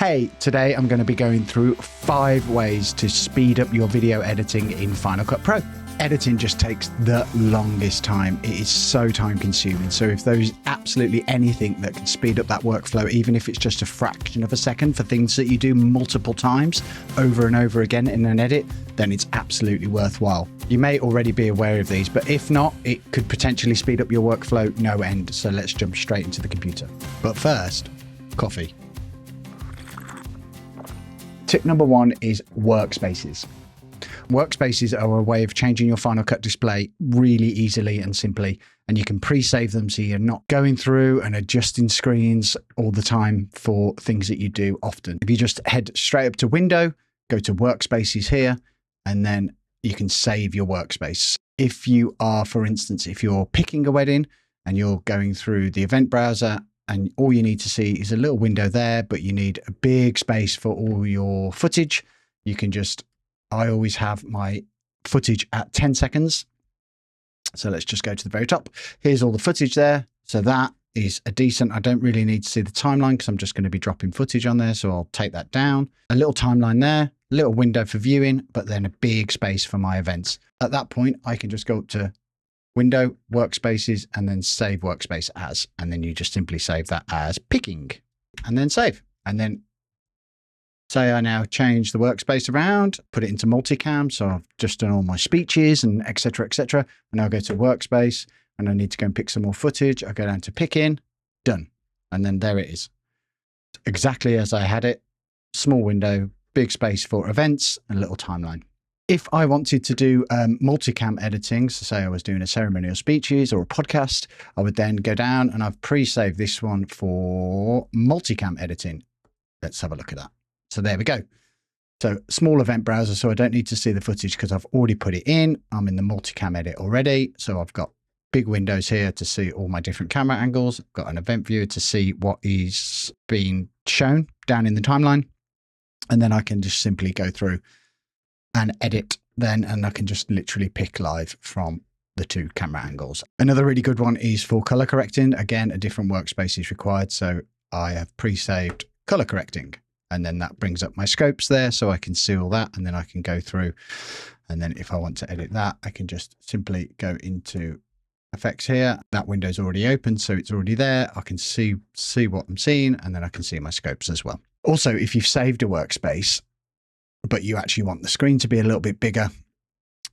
Hey, today I'm going to be going through 5 ways to speed up your video editing in Final Cut Pro. Editing just takes the longest time. It is so time consuming. So if there is absolutely anything that can speed up that workflow, even if it's just a fraction of a second for things that you do multiple times over and over again in an edit, then it's absolutely worthwhile. You may already be aware of these, but if not, it could potentially speed up your workflow no end. So let's jump straight into the computer. But first, coffee. Tip number 1 is Workspaces. Workspaces are a way of changing your Final Cut display really easily and simply, and you can pre-save them so you're not going through and adjusting screens all the time for things that you do often. If you just head straight up to Window, go to Workspaces here, and then you can save your workspace. If you are, for instance, if you're picking a wedding and you're going through the event browser and all you need to see is a little window there, but you need a big space for all your footage, you can just, I always have my footage at 10 seconds. So let's just go to the very top. Here's all the footage there. So that is a decent, I don't really need to see the timeline because I'm just going to be dropping footage on there. So I'll take that down. A little timeline there, a little window for viewing, but then a big space for my events. At that point, I can just go up to Window, Workspaces, and then Save Workspace As. And then you just simply save that as picking and then save. And then say I now change the workspace around, put it into multicam. So I've just done all my speeches and et cetera, and I'll go to Workspace and I need to go and pick some more footage. I go down to Picking, done. And then there it is. Exactly as I had it. Small window, big space for events, and a little timeline. If I wanted to do multicam editing, so say I was doing a ceremonial speeches or a podcast, I would then go down and I've pre-saved this one for multicam editing. Let's have a look at that. So there we go. So small event browser, so I don't need to see the footage because I've already put it in. I'm in the multicam edit already. So I've got big windows here to see all my different camera angles. I've got an event viewer to see what is being shown down in the timeline. And then I can just simply go through and edit then, and I can just literally pick live from the 2 camera angles. Another really good one is for color correcting. Again, a different workspace is required. So I have pre-saved color correcting. And then that brings up my scopes there so I can see all that, and then I can go through. And then if I want to edit that, I can just simply go into effects here. That window's already open, so it's already there. I can see what I'm seeing, and then I can see my scopes as well. Also, if you've saved a workspace, but you actually want the screen to be a little bit bigger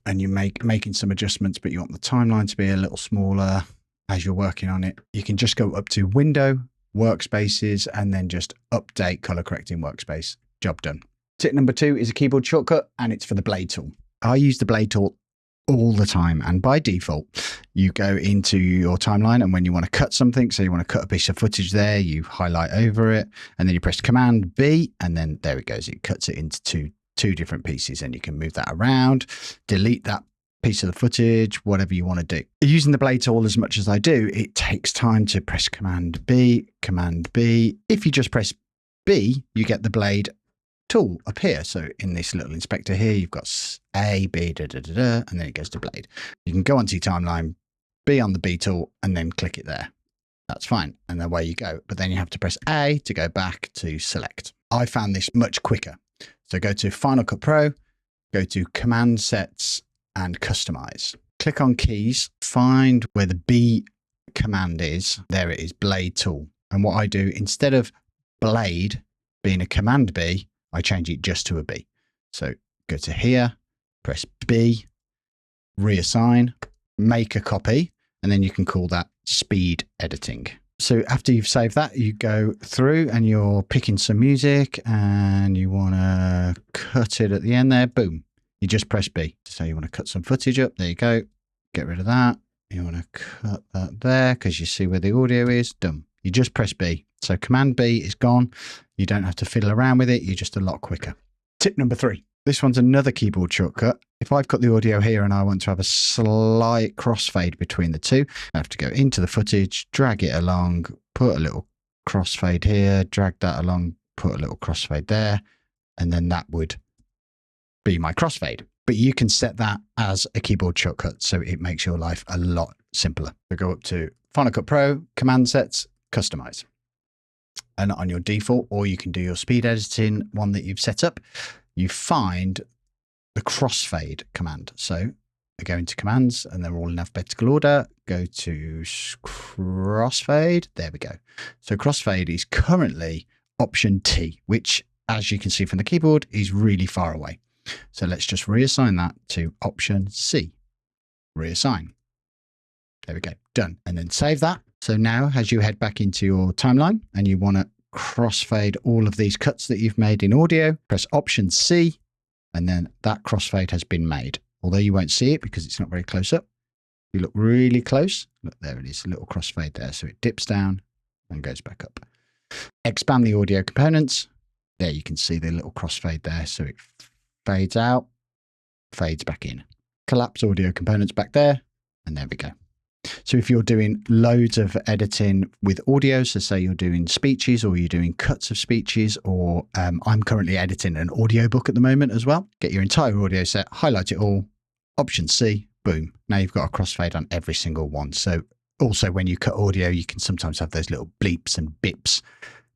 and you're making some adjustments, but you want the timeline to be a little smaller as you're working on it, you can just go up to Window, Workspaces, and then just update color correcting workspace. Job done. Tip number 2 is a keyboard shortcut, and it's for the blade tool. I use the blade tool all the time, and by default you go into your timeline, and when you want to cut something, so you want to cut a piece of footage there, you highlight over it and then you press Command B, and then there it goes. It cuts it into two different pieces, and you can move that around, delete that piece of the footage, whatever you want to do. Using the blade tool as much as I do, it takes time to press Command B. If you just press B, you get the blade tool up here. So in this little inspector here, you've got A, B, and then it goes to blade. You can go onto your timeline, B on the B tool, and then click it there. That's fine. And away you go. But then you have to press A to go back to select. I found this much quicker. So go to Final Cut Pro, go to Command Sets and Customize. Click on Keys, find where the B command is. There it is, Blade Tool. And what I do, instead of Blade being a Command B, I change it just to a B. So go to here, press B, reassign, make a copy, and then you can call that speed editing. So after you've saved that, you go through and you're picking some music and you want to cut it at the end there. Boom. You just press B. So you want to cut some footage up. There you go. Get rid of that. You want to cut that there because you see where the audio is. Done. You just press B. So Command B is gone. You don't have to fiddle around with it. You're just a lot quicker. Tip number 3. This one's another keyboard shortcut. If I've got the audio here and I want to have a slight crossfade between the two, I have to go into the footage, drag it along, put a little crossfade here, drag that along, put a little crossfade there, and then that would be my crossfade. But you can set that as a keyboard shortcut, so it makes your life a lot simpler. So go up to Final Cut Pro, Command Sets, Customize. and on your default, or you can do your speed editing one that you've set up, you find the crossfade command. So I go into commands and they're all in alphabetical order. Go to crossfade. There we go. So crossfade is currently option T, which, as you can see from the keyboard, is really far away. So let's just reassign that to option C. Reassign. There we go. Done. And then save that. So now as you head back into your timeline and you want to crossfade all of these cuts that you've made in audio, press option C, and then that crossfade has been made. Although you won't see it because it's not very close up. If you look really close, look, there it is, a little crossfade there. So it dips down and goes back up. Expand the audio components. There you can see the little crossfade there. So it fades out, fades back in. Collapse audio components back there, and there we go. So if you're doing loads of editing with audio, so say you're doing speeches or you're doing cuts of speeches, or I'm currently editing an audiobook at the moment as well, get your entire audio set, highlight it all, option C, boom. Now you've got a crossfade on every single one. So also when you cut audio, you can sometimes have those little bleeps and bips.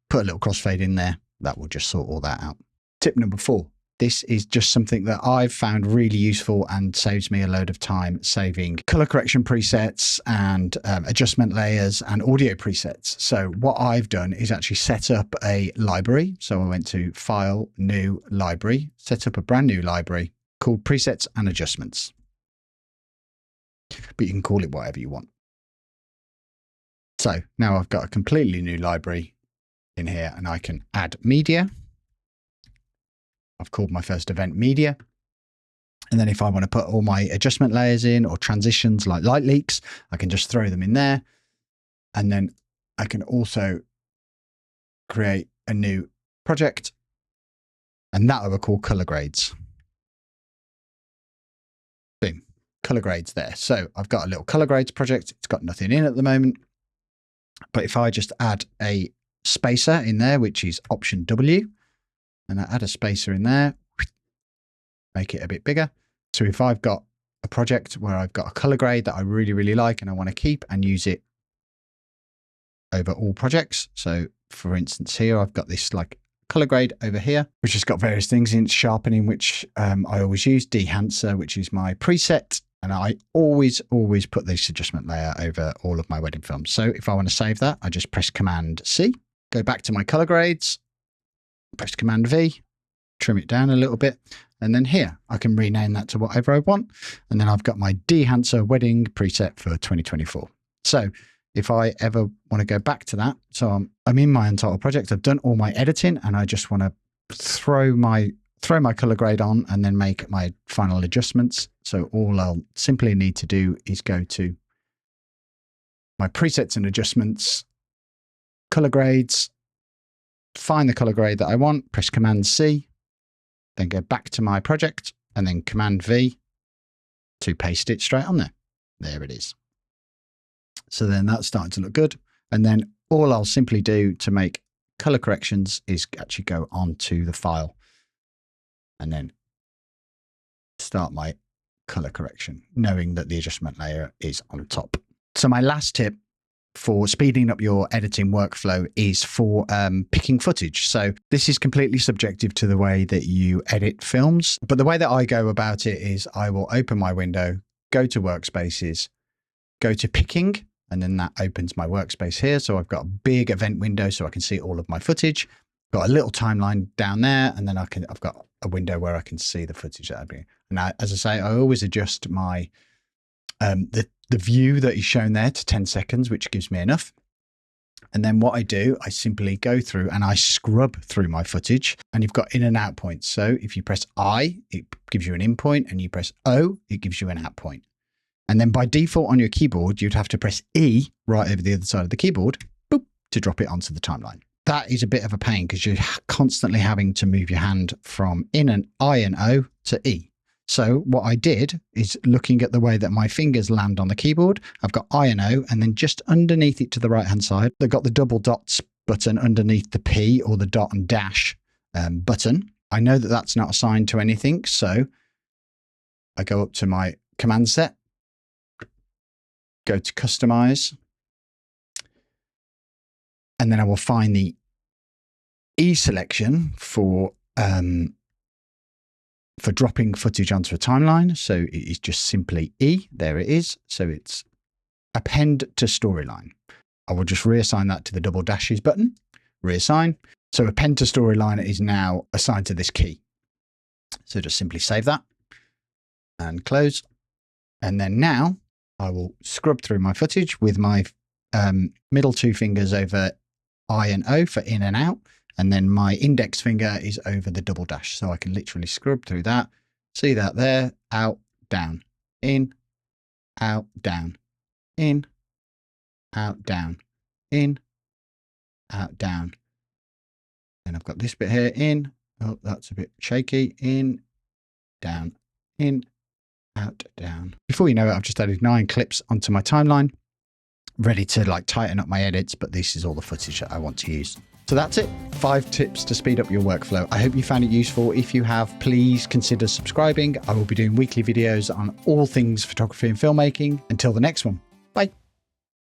Put a little crossfade in there. That will just sort all that out. Tip number 4. This is just something that I've found really useful and saves me a load of time saving color correction presets and adjustment layers and audio presets. So what I've done is actually set up a library. So I went to File, New, Library, set up a brand new library called Presets and Adjustments. But you can call it whatever you want. So now I've got a completely new library in here and I can add media. I've called my first event media. And then if I want to put all my adjustment layers in or transitions like light leaks, I can just throw them in there. And then I can also create a new project and that I will call color grades. Boom, color grades there. So I've got a little color grades project. It's got nothing in at the moment. But if I just add a spacer in there, which is option W, and I add a spacer in there, make it a bit bigger. So if I've got a project where I've got a color grade that I really, really like and I want to keep and use it over all projects. So for instance, here I've got this like color grade over here, which has got various things in sharpening, which I always use, dehancer, which is my preset. And I always put this adjustment layer over all of my wedding films. So if I want to save that, I just press Command C, go back to my color grades, press Command V, trim it down a little bit. And then here, I can rename that to whatever I want. And then I've got my dehancer wedding preset for 2024. So if I ever want to go back to that, so I'm in my Untitled project, I've done all my editing and I just want to throw my color grade on and then make my final adjustments. So all I'll simply need to do is go to my presets and adjustments, color grades, find the color grade that I want, press Command C, then go back to my project and then Command V to paste it straight on there. There it is. So then that's starting to look good. And then all I'll simply do to make color corrections is actually go onto the file and then start my color correction, knowing that the adjustment layer is on top. So my last tip for speeding up your editing workflow is for picking footage. So this is completely subjective to the way that you edit films. But the way that I go about it is I will open my window, go to Workspaces, go to picking, and then that opens my workspace here. So I've got a big event window so I can see all of my footage. Got a little timeline down there, and then I've got a window where I can see the footage that I've been. And as I say, I always adjust my the view that is shown there to 10 seconds, which gives me enough. And then what I do, I simply go through and I scrub through my footage, and you've got in and out points. So if you press I, it gives you an in point, and you press O, it gives you an out point. And then by default on your keyboard, you'd have to press E right over the other side of the keyboard, boop, to drop it onto the timeline. That is a bit of a pain because you're constantly having to move your hand from in and I and O to E. So what I did is looking at the way that my fingers land on the keyboard, I've got I and O, and then just underneath it to the right-hand side, they've got the double dots button underneath the P or the dot and dash button. I know that that's not assigned to anything. So I go up to my command set, go to customize, and then I will find the E selection for dropping footage onto a timeline. So it is just simply E. There it is. So it's append to storyline. I will just reassign that to the double dashes button. Reassign. So append to storyline is now assigned to this key. So just simply save that and close. And then now I will scrub through my footage with my middle two fingers over I and O for in and out. And then my index finger is over the double dash. So I can literally scrub through that. See that there, out, down, in, out, down, in, out, down, in, out, down. And I've got this bit here, in, oh, that's a bit shaky, in, down, in, out, down. Before you know it, I've just added 9 clips onto my timeline, ready to like tighten up my edits, but this is all the footage that I want to use. So that's it. 5 tips to speed up your workflow. I hope you found it useful. If you have, please consider subscribing. I will be doing weekly videos on all things photography and filmmaking. Until the next one.